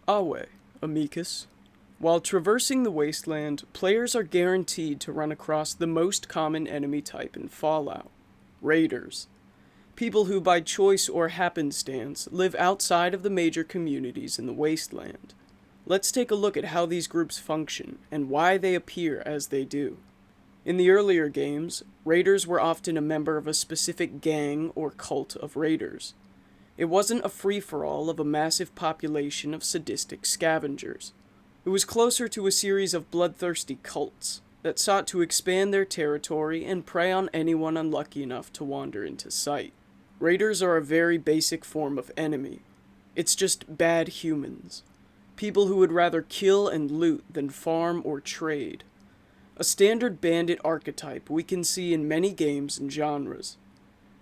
Awe, amicus. While traversing the wasteland, players are guaranteed to run across the most common enemy type in Fallout: raiders. People who by choice or happenstance live outside of the major communities in the wasteland. Let's take a look at how these groups function and why they appear as they do. In the earlier games, raiders were often a member of a specific gang or cult of raiders. It wasn't a free-for-all of a massive population of sadistic scavengers. It was closer to a series of bloodthirsty cults that sought to expand their territory and prey on anyone unlucky enough to wander into sight. Raiders are a very basic form of enemy. It's just bad humans. People who would rather kill and loot than farm or trade. A standard bandit archetype we can see in many games and genres.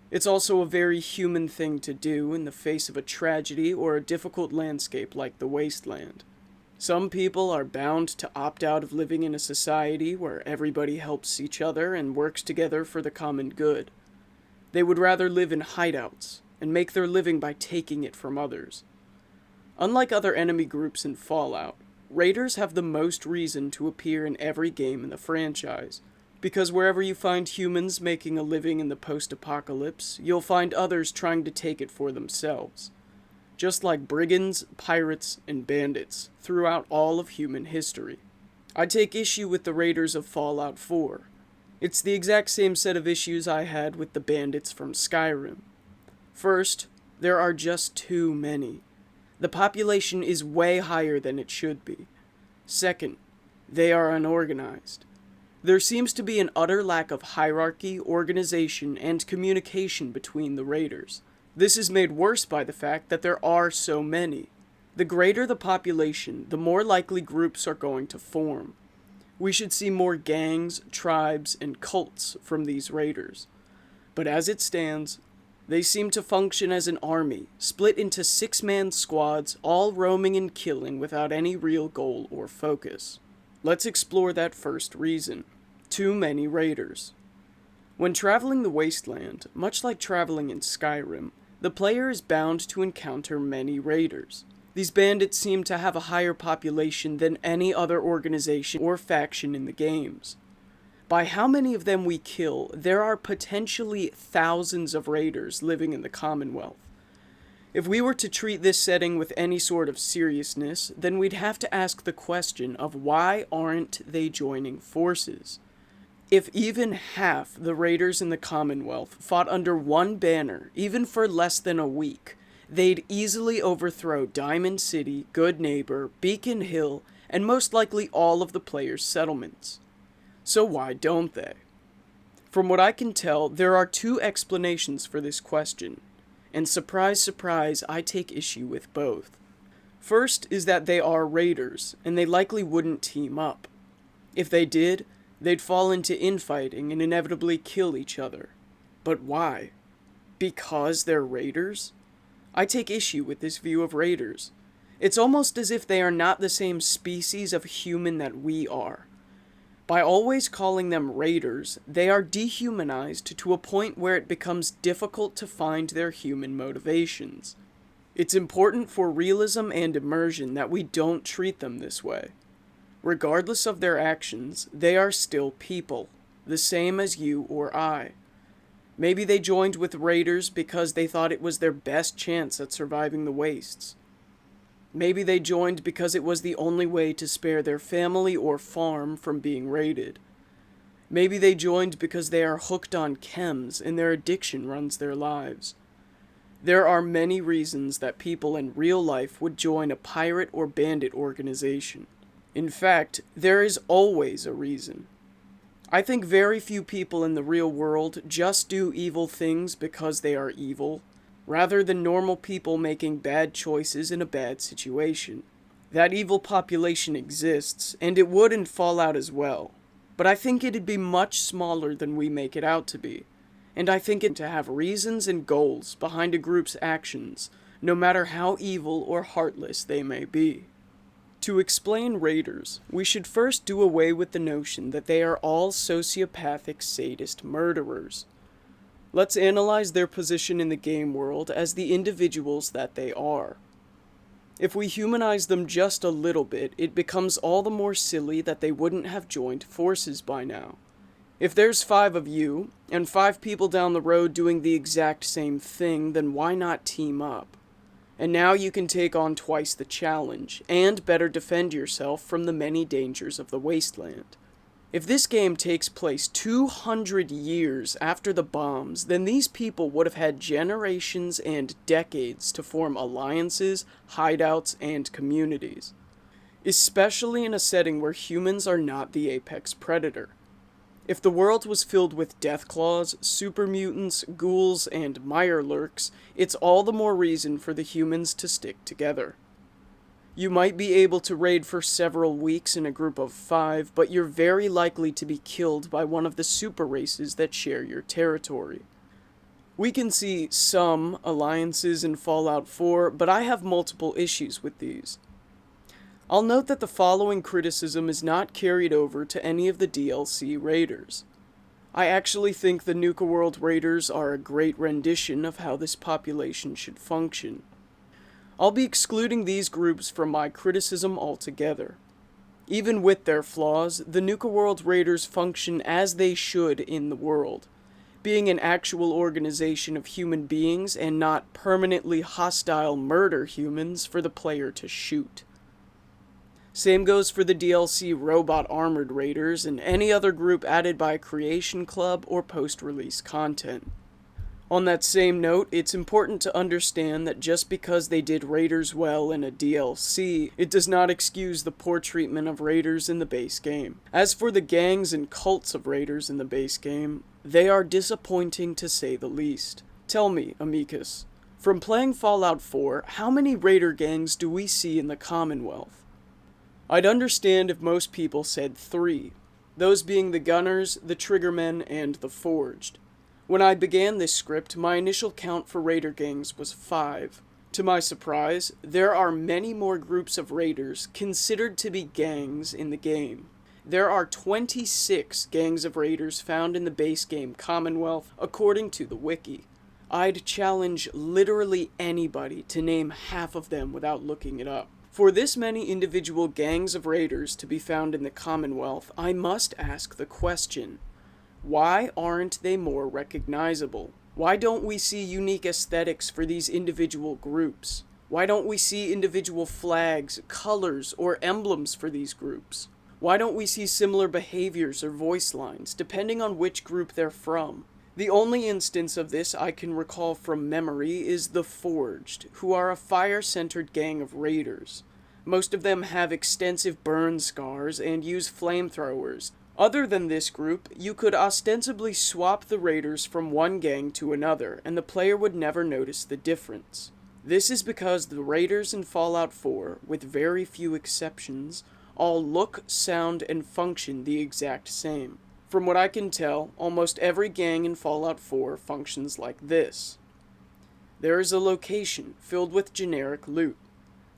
It's also a very human thing to do in the face of a tragedy or a difficult landscape like the wasteland. Some people are bound to opt out of living in a society where everybody helps each other and works together for the common good. They would rather live in hideouts and make their living by taking it from others. Unlike other enemy groups in Fallout, raiders have the most reason to appear in every game in the franchise, because wherever you find humans making a living in the post-apocalypse, you'll find others trying to take it for themselves. Just like brigands, pirates, and bandits throughout all of human history. I take issue with the raiders of Fallout 4. It's the exact same set of issues I had with the bandits from Skyrim. First, there are just too many. The population is way higher than it should be. Second, they are unorganized. There seems to be an utter lack of hierarchy, organization, and communication between the raiders. This is made worse by the fact that there are so many. The greater the population, the more likely groups are going to form. We should see more gangs, tribes, and cults from these raiders. But as it stands, they seem to function as an army, split into 6-man squads, all roaming and killing without any real goal or focus. Let's explore that first reason. Too many raiders. When traveling the wasteland, much like traveling in Skyrim, the player is bound to encounter many raiders. These bandits seem to have a higher population than any other organization or faction in the games. By how many of them we kill, there are potentially thousands of raiders living in the Commonwealth. If we were to treat this setting with any sort of seriousness, then we'd have to ask the question of why aren't they joining forces? If even half the raiders in the Commonwealth fought under one banner, even for less than a week, they'd easily overthrow Diamond City, Good Neighbor, Beacon Hill, and most likely all of the players' settlements. So why don't they? From what I can tell, there are two explanations for this question, and surprise, surprise, I take issue with both. First is that they are raiders, and they likely wouldn't team up. If they did, they'd fall into infighting and inevitably kill each other. But why? Because they're raiders? I take issue with this view of raiders. It's almost as if they are not the same species of human that we are. By always calling them raiders, they are dehumanized to a point where it becomes difficult to find their human motivations. It's important for realism and immersion that we don't treat them this way. Regardless of their actions, they are still people, the same as you or I. Maybe they joined with raiders because they thought it was their best chance at surviving the wastes. Maybe they joined because it was the only way to spare their family or farm from being raided. Maybe they joined because they are hooked on chems and their addiction runs their lives. There are many reasons that people in real life would join a pirate or bandit organization. In fact, there is always a reason. I think very few people in the real world just do evil things because they are evil, rather than normal people making bad choices in a bad situation. That evil population exists, and it would in Fallout as well, but I think it'd be much smaller than we make it out to be, and I think it to have reasons and goals behind a group's actions, no matter how evil or heartless they may be. To explain raiders, we should first do away with the notion that they are all sociopathic sadist murderers. Let's analyze their position in the game world as the individuals that they are. If we humanize them just a little bit, it becomes all the more silly that they wouldn't have joined forces by now. If there's 5 of you, and 5 people down the road doing the exact same thing, then why not team up? And now you can take on twice the challenge, and better defend yourself from the many dangers of the wasteland. If this game takes place 200 years after the bombs, then these people would have had generations and decades to form alliances, hideouts, and communities. Especially in a setting where humans are not the apex predator. If the world was filled with Deathclaws, super mutants, ghouls, and Mirelurks, it's all the more reason for the humans to stick together. You might be able to raid for several weeks in a group of 5, but you're very likely to be killed by one of the super races that share your territory. We can see some alliances in Fallout 4, but I have multiple issues with these. I'll note that the following criticism is not carried over to any of the DLC raiders. I actually think the Nuka World raiders are a great rendition of how this population should function. I'll be excluding these groups from my criticism altogether. Even with their flaws, the Nuka World raiders function as they should in the world, being an actual organization of human beings and not permanently hostile murder humans for the player to shoot. Same goes for the DLC Robot Armored Raiders and any other group added by Creation Club or post-release content. On that same note, it's important to understand that just because they did Raiders well in a DLC, it does not excuse the poor treatment of Raiders in the base game. As for the gangs and cults of Raiders in the base game, they are disappointing to say the least. Tell me, Amicus, from playing Fallout 4, how many Raider gangs do we see in the Commonwealth? I'd understand if most people said 3, those being the Gunners, the Triggermen, and the Forged. When I began this script, my initial count for Raider gangs was 5. To my surprise, there are many more groups of Raiders considered to be gangs in the game. There are 26 gangs of Raiders found in the base game Commonwealth, according to the wiki. I'd challenge literally anybody to name half of them without looking it up. For this many individual gangs of raiders to be found in the Commonwealth, I must ask the question, why aren't they more recognizable? Why don't we see unique aesthetics for these individual groups? Why don't we see individual flags, colors, or emblems for these groups? Why don't we see similar behaviors or voice lines, depending on which group they're from? The only instance of this I can recall from memory is the Forged, who are a fire-centered gang of raiders. Most of them have extensive burn scars and use flamethrowers. Other than this group, you could ostensibly swap the raiders from one gang to another, and the player would never notice the difference. This is because the raiders in Fallout 4, with very few exceptions, all look, sound, and function the exact same. From what I can tell, almost every gang in Fallout 4 functions like this. There is a location filled with generic loot.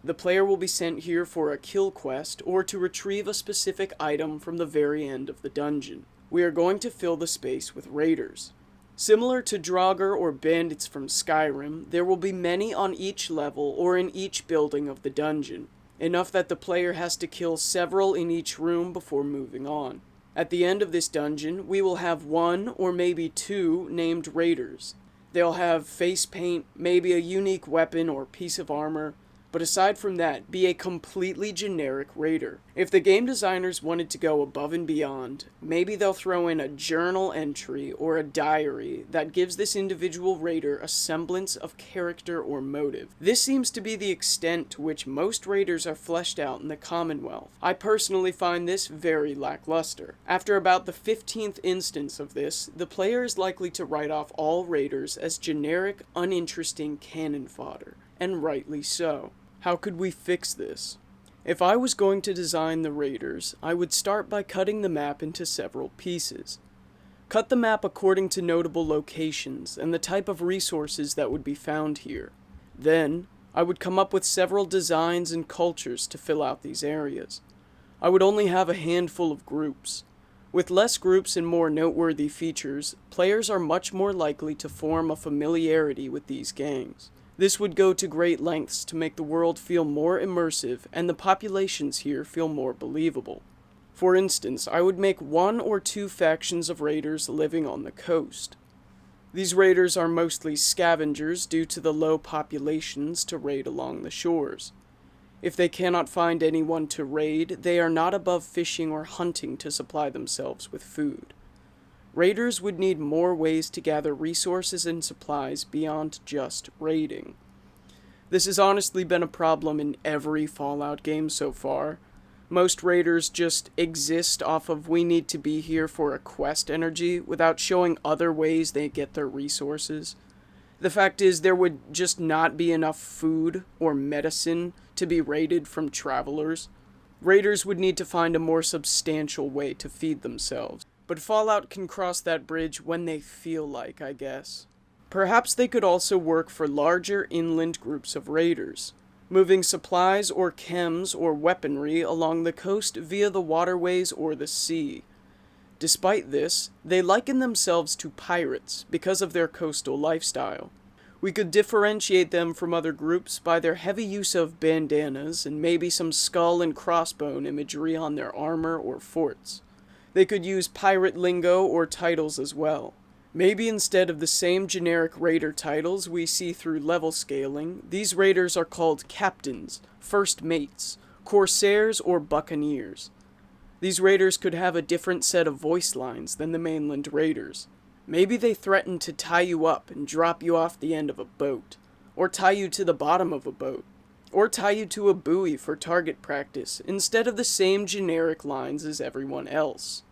The player will be sent here for a kill quest or to retrieve a specific item from the very end of the dungeon. We are going to fill the space with raiders. Similar to Draugr or bandits from Skyrim, there will be many on each level or in each building of the dungeon, enough that the player has to kill several in each room before moving on. At the end of this dungeon, we will have 1 or maybe 2 named raiders. They'll have face paint, maybe a unique weapon or piece of armor, but aside from that, be a completely generic raider. If the game designers wanted to go above and beyond, maybe they'll throw in a journal entry or a diary that gives this individual raider a semblance of character or motive. This seems to be the extent to which most raiders are fleshed out in the Commonwealth. I personally find this very lackluster. After about the 15th instance of this, the player is likely to write off all raiders as generic, uninteresting cannon fodder, and rightly so. How could we fix this? If I was going to design the raiders, I would start by cutting the map into several pieces. Cut the map according to notable locations and the type of resources that would be found here. Then, I would come up with several designs and cultures to fill out these areas. I would only have a handful of groups. With less groups and more noteworthy features, players are much more likely to form a familiarity with these gangs. This would go to great lengths to make the world feel more immersive and the populations here feel more believable. For instance, I would make 1 or 2 factions of raiders living on the coast. These raiders are mostly scavengers due to the low populations to raid along the shores. If they cannot find anyone to raid, they are not above fishing or hunting to supply themselves with food. Raiders would need more ways to gather resources and supplies beyond just raiding. This has honestly been a problem in every Fallout game so far. Most raiders just exist off of "we need to be here for a quest" energy without showing other ways they get their resources. The fact is, there would just not be enough food or medicine to be raided from travelers. Raiders would need to find a more substantial way to feed themselves. But Fallout can cross that bridge when they feel like, I guess. Perhaps they could also work for larger inland groups of raiders, moving supplies or chems or weaponry along the coast via the waterways or the sea. Despite this, they liken themselves to pirates because of their coastal lifestyle. We could differentiate them from other groups by their heavy use of bandanas and maybe some skull and crossbone imagery on their armor or forts. They could use pirate lingo or titles as well. Maybe instead of the same generic raider titles we see through level scaling, these raiders are called captains, first mates, corsairs, or buccaneers. These raiders could have a different set of voice lines than the mainland raiders. Maybe they threaten to tie you up and drop you off the end of a boat, or tie you to the bottom of a boat, or tie you to a buoy for target practice instead of the same generic lines as everyone else.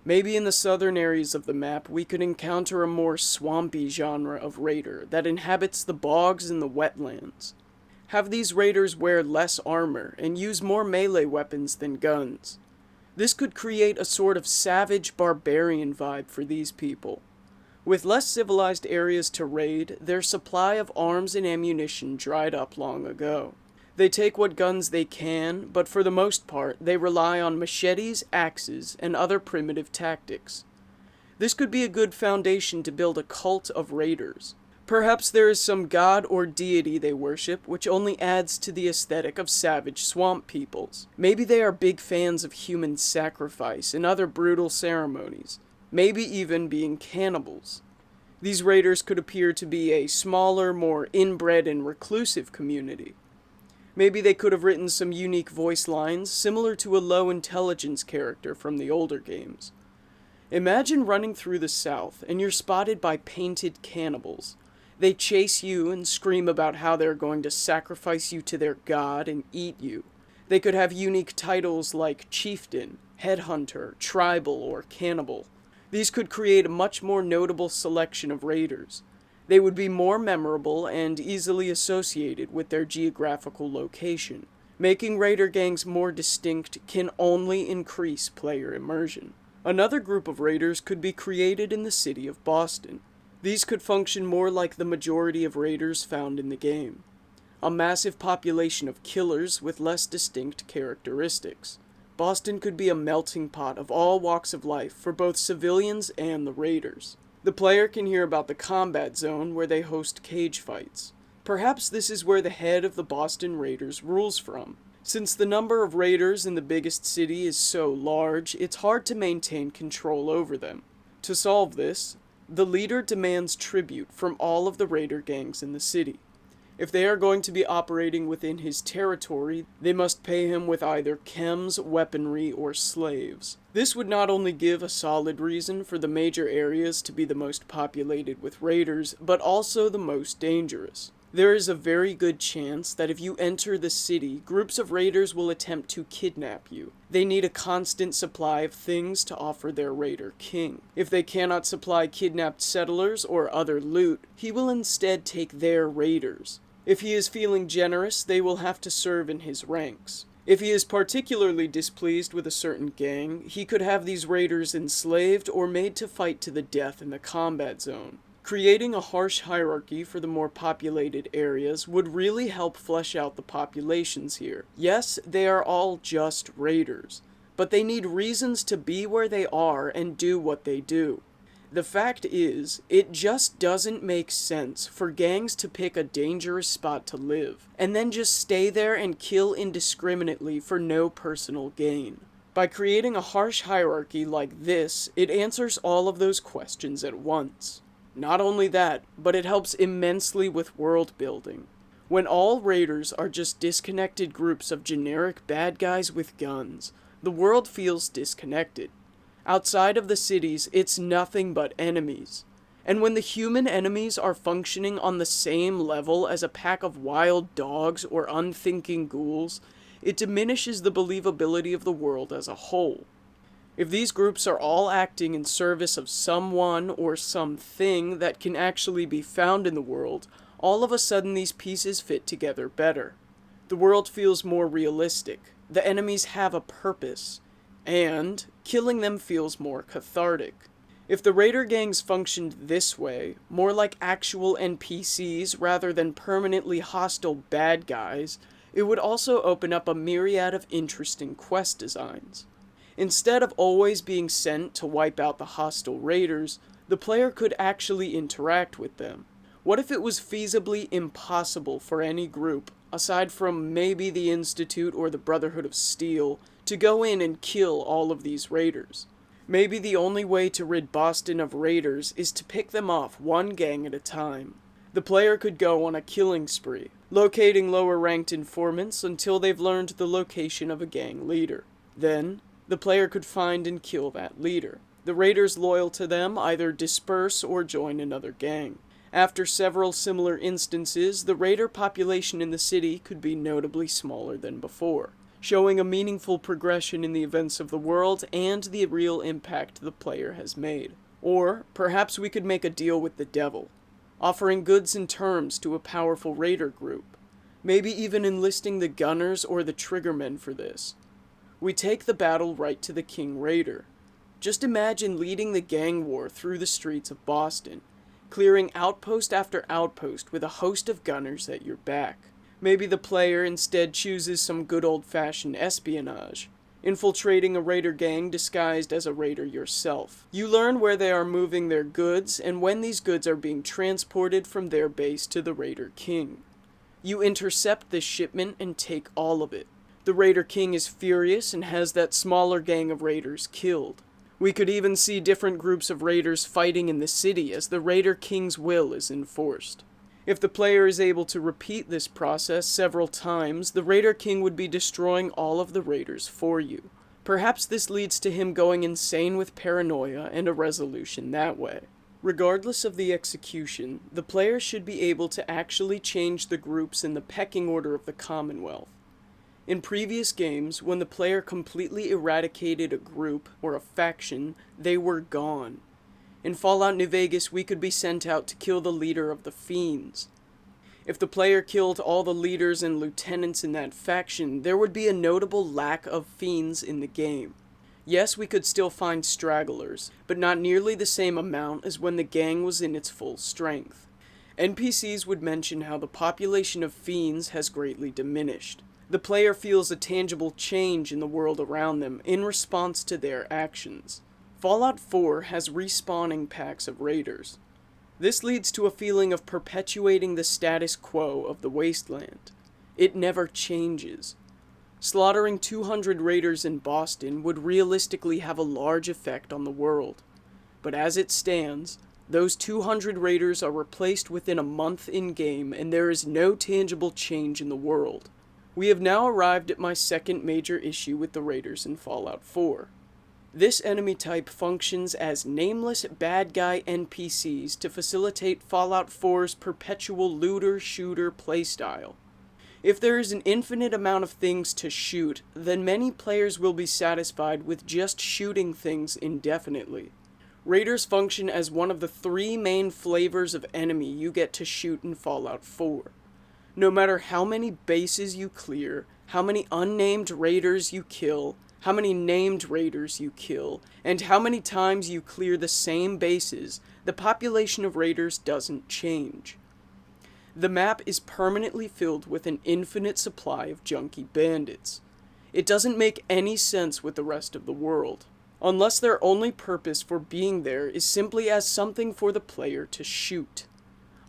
Maybe in the southern areas of the map we could encounter a more swampy genre of raider that inhabits the bogs and the wetlands. Have these raiders wear less armor and use more melee weapons than guns. This could create a sort of savage barbarian vibe for these people. With less civilized areas to raid, their supply of arms and ammunition dried up long ago. They take what guns they can, but for the most part, they rely on machetes, axes, and other primitive tactics. This could be a good foundation to build a cult of raiders. Perhaps there is some god or deity they worship, which only adds to the aesthetic of savage swamp peoples. Maybe they are big fans of human sacrifice and other brutal ceremonies, maybe even being cannibals. These raiders could appear to be a smaller, more inbred and reclusive community. Maybe they could have written some unique voice lines similar to a low intelligence character from the older games. Imagine running through the South and you're spotted by painted cannibals. They chase you and scream about how they're going to sacrifice you to their god and eat you. They could have unique titles like chieftain, headhunter, tribal, or cannibal. These could create a much more notable selection of raiders. They would be more memorable and easily associated with their geographical location. Making raider gangs more distinct can only increase player immersion. Another group of raiders could be created in the city of Boston. These could function more like the majority of raiders found in the game. A massive population of killers with less distinct characteristics. Boston could be a melting pot of all walks of life for both civilians and the raiders. The player can hear about the combat zone where they host cage fights. Perhaps this is where the head of the Boston Raiders rules from. Since the number of raiders in the biggest city is so large, it's hard to maintain control over them. To solve this, the leader demands tribute from all of the raider gangs in the city. If they are going to be operating within his territory, they must pay him with either chems, weaponry, or slaves. This would not only give a solid reason for the major areas to be the most populated with raiders, but also the most dangerous. There is a very good chance that if you enter the city, groups of raiders will attempt to kidnap you. They need a constant supply of things to offer their raider king. If they cannot supply kidnapped settlers or other loot, he will instead take their raiders. If he is feeling generous, they will have to serve in his ranks. If he is particularly displeased with a certain gang, he could have these raiders enslaved or made to fight to the death in the combat zone. Creating a harsh hierarchy for the more populated areas would really help flesh out the populations here. Yes, they are all just raiders, but they need reasons to be where they are and do what they do. The fact is, it just doesn't make sense for gangs to pick a dangerous spot to live, and then just stay there and kill indiscriminately for no personal gain. By creating a harsh hierarchy like this, it answers all of those questions at once. Not only that, but it helps immensely with world building. When all raiders are just disconnected groups of generic bad guys with guns, the world feels disconnected. Outside of the cities, it's nothing but enemies. And when the human enemies are functioning on the same level as a pack of wild dogs or unthinking ghouls, it diminishes the believability of the world as a whole. If these groups are all acting in service of someone or something that can actually be found in the world, all of a sudden these pieces fit together better. The world feels more realistic, the enemies have a purpose, and killing them feels more cathartic. If the raider gangs functioned this way, more like actual NPCs rather than permanently hostile bad guys, it would also open up a myriad of interesting quest designs. Instead of always being sent to wipe out the hostile raiders, the player could actually interact with them. What if it was feasibly impossible for any group, aside from maybe the Institute or the Brotherhood of Steel, to go in and kill all of these raiders? Maybe the only way to rid Boston of raiders is to pick them off one gang at a time. The player could go on a killing spree, locating lower-ranked informants until they've learned the location of a gang leader. Then, the player could find and kill that leader. The raiders loyal to them either disperse or join another gang. After several similar instances, the raider population in the city could be notably smaller than before, showing a meaningful progression in the events of the world and the real impact the player has made. Or, perhaps we could make a deal with the devil, offering goods and terms to a powerful raider group, maybe even enlisting the gunners or the triggermen for this. We take the battle right to the King Raider. Just imagine leading the gang war through the streets of Boston, clearing outpost after outpost with a host of gunners at your back. Maybe the player instead chooses some good old-fashioned espionage, infiltrating a raider gang disguised as a raider yourself. You learn where they are moving their goods and when these goods are being transported from their base to the Raider King. You intercept this shipment and take all of it. The Raider King is furious and has that smaller gang of raiders killed. We could even see different groups of raiders fighting in the city as the Raider King's will is enforced. If the player is able to repeat this process several times, the Raider King would be destroying all of the raiders for you. Perhaps this leads to him going insane with paranoia and a resolution that way. Regardless of the execution, the player should be able to actually change the groups in the pecking order of the Commonwealth. In previous games, when the player completely eradicated a group or a faction, they were gone. In Fallout New Vegas, we could be sent out to kill the leader of the Fiends. If the player killed all the leaders and lieutenants in that faction, there would be a notable lack of Fiends in the game. Yes, we could still find stragglers, but not nearly the same amount as when the gang was in its full strength. NPCs would mention how the population of Fiends has greatly diminished. The player feels a tangible change in the world around them in response to their actions. Fallout 4 has respawning packs of raiders. This leads to a feeling of perpetuating the status quo of the wasteland. It never changes. Slaughtering 200 raiders in Boston would realistically have a large effect on the world. But as it stands, those 200 raiders are replaced within a month in-game and there is no tangible change in the world. We have now arrived at my second major issue with the raiders in Fallout 4. This enemy type functions as nameless bad guy NPCs to facilitate Fallout 4's perpetual looter-shooter playstyle. If there is an infinite amount of things to shoot, then many players will be satisfied with just shooting things indefinitely. Raiders function as one of the three main flavors of enemy you get to shoot in Fallout 4. No matter how many bases you clear, how many unnamed raiders you kill, how many named raiders you kill, and how many times you clear the same bases, the population of raiders doesn't change. The map is permanently filled with an infinite supply of junky bandits. It doesn't make any sense with the rest of the world. unless their only purpose for being there is simply as something for the player to shoot.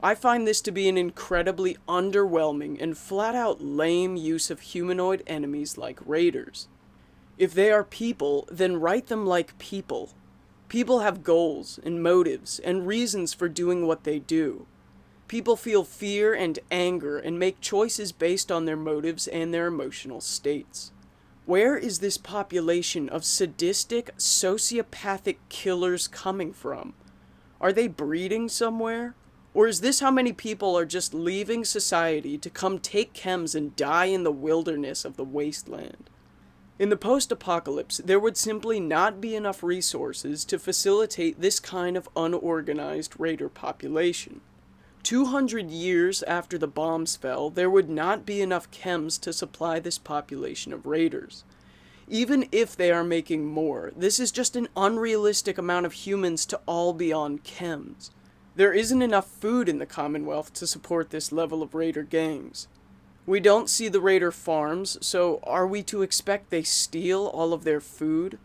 I find this to be an incredibly underwhelming and flat-out lame use of humanoid enemies like raiders. If they are people, then write them like people. People have goals and motives and reasons for doing what they do. People feel fear and anger and make choices based on their motives and their emotional states. Where is this population of sadistic, sociopathic killers coming from? Are they breeding somewhere? Or is this how many people are just leaving society to come take chems and die in the wilderness of the wasteland? In the post-apocalypse, there would simply not be enough resources to facilitate this kind of unorganized raider population. 200 years after the bombs fell, there would not be enough chems to supply this population of raiders. Even if they are making more, this is just an unrealistic amount of humans to all be on chems. There isn't enough food in the Commonwealth to support this level of raider gangs. We don't see the raider farms, so are we to expect they steal all of their food?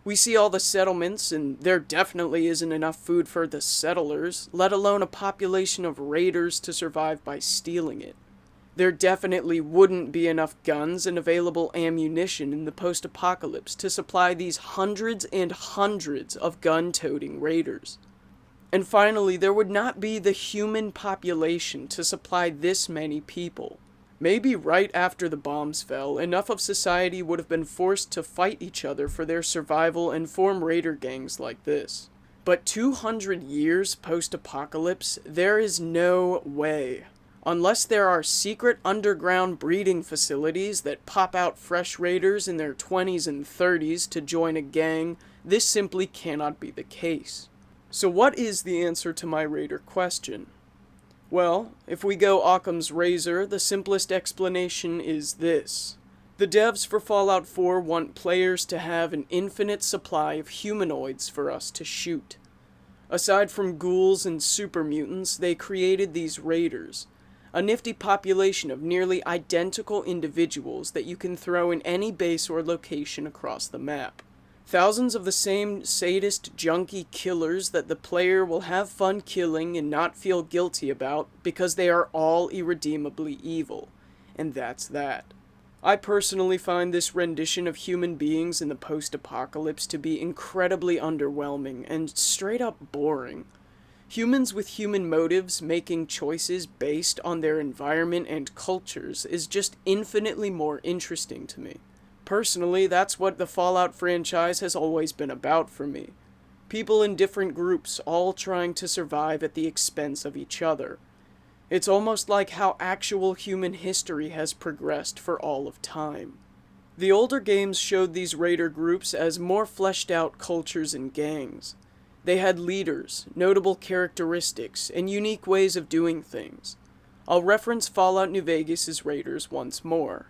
We see all the settlements, and there definitely isn't enough food for the settlers, let alone a population of raiders to survive by stealing it. There definitely wouldn't be enough guns and available ammunition in the post-apocalypse to supply these hundreds and hundreds of gun-toting raiders. And finally, there would not be the human population to supply this many people. Maybe right after the bombs fell, enough of society would have been forced to fight each other for their survival and form raider gangs like this. But 200 years post-apocalypse, there is no way. Unless there are secret underground breeding facilities that pop out fresh raiders in their 20s and 30s to join a gang, this simply cannot be the case. So what is the answer to my raider question? Well, if we go Occam's razor, the simplest explanation is this. The devs for Fallout 4 want players to have an infinite supply of humanoids for us to shoot. Aside from ghouls and super mutants, they created these raiders, a nifty population of nearly identical individuals that you can throw in any base or location across the map. Thousands of the same sadist, junky killers that the player will have fun killing and not feel guilty about because they are all irredeemably evil. And that's that. I personally find this rendition of human beings in the post-apocalypse to be incredibly underwhelming and straight up boring. Humans with human motives making choices based on their environment and cultures is just infinitely more interesting to me. Personally, that's what the Fallout franchise has always been about for me. People in different groups all trying to survive at the expense of each other. It's almost like how actual human history has progressed for all of time. The older games showed these raider groups as more fleshed out cultures and gangs. They had leaders, notable characteristics, and unique ways of doing things. I'll reference Fallout New Vegas' raiders once more.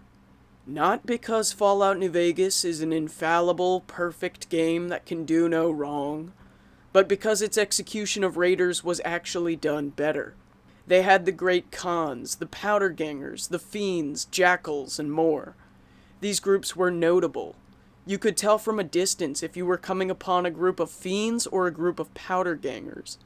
Not because Fallout New Vegas is an infallible, perfect game that can do no wrong, but because its execution of raiders was actually done better. They had the Great Khans, the Powder Gangers, the Fiends, Jackals, and more. These groups were notable. You could tell from a distance if you were coming upon a group of Fiends or a group of Powder Gangers.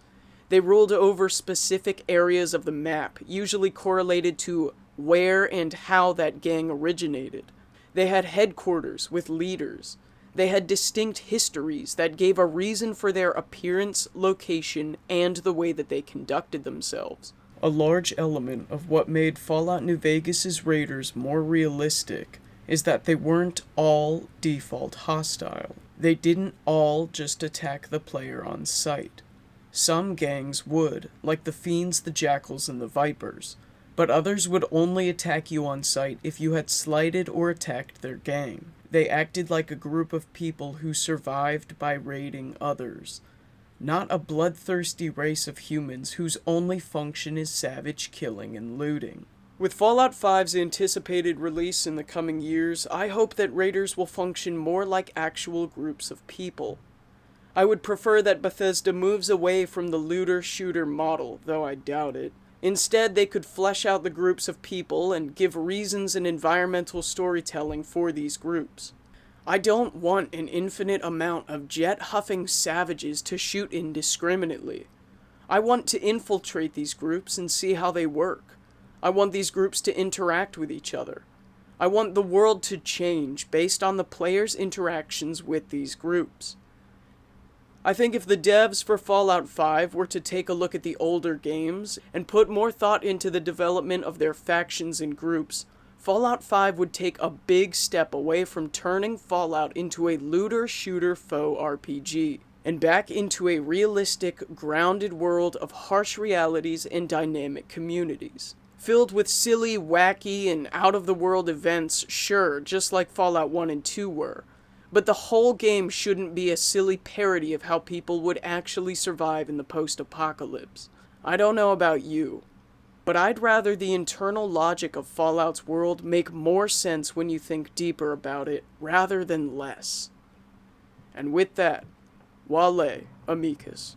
They ruled over specific areas of the map, usually correlated to where and how that gang originated. They had headquarters with leaders. They had distinct histories that gave a reason for their appearance, location, and the way that they conducted themselves. A large element of what made Fallout New Vegas' raiders more realistic is that they weren't all default hostile. They didn't all just attack the player on sight. Some gangs would, like the Fiends, the Jackals, and the Vipers, but others would only attack you on sight if you had slighted or attacked their gang. They acted like a group of people who survived by raiding others, not a bloodthirsty race of humans whose only function is savage killing and looting. With Fallout 5's anticipated release in the coming years, I hope that raiders will function more like actual groups of people. I would prefer that Bethesda moves away from the looter-shooter model, though I doubt it. Instead, they could flesh out the groups of people and give reasons and environmental storytelling for these groups. I don't want an infinite amount of jet-huffing savages to shoot indiscriminately. I want to infiltrate these groups and see how they work. I want these groups to interact with each other. I want the world to change based on the players' interactions with these groups. I think if the devs for Fallout 5 were to take a look at the older games and put more thought into the development of their factions and groups, Fallout 5 would take a big step away from turning Fallout into a looter-shooter faux RPG, and back into a realistic, grounded world of harsh realities and dynamic communities. Filled with silly, wacky, and out-of-the-world events, sure, just like Fallout 1 and 2 were, but the whole game shouldn't be a silly parody of how people would actually survive in the post-apocalypse. I don't know about you, but I'd rather the internal logic of Fallout's world make more sense when you think deeper about it, rather than less. And with that, Wale, amicus.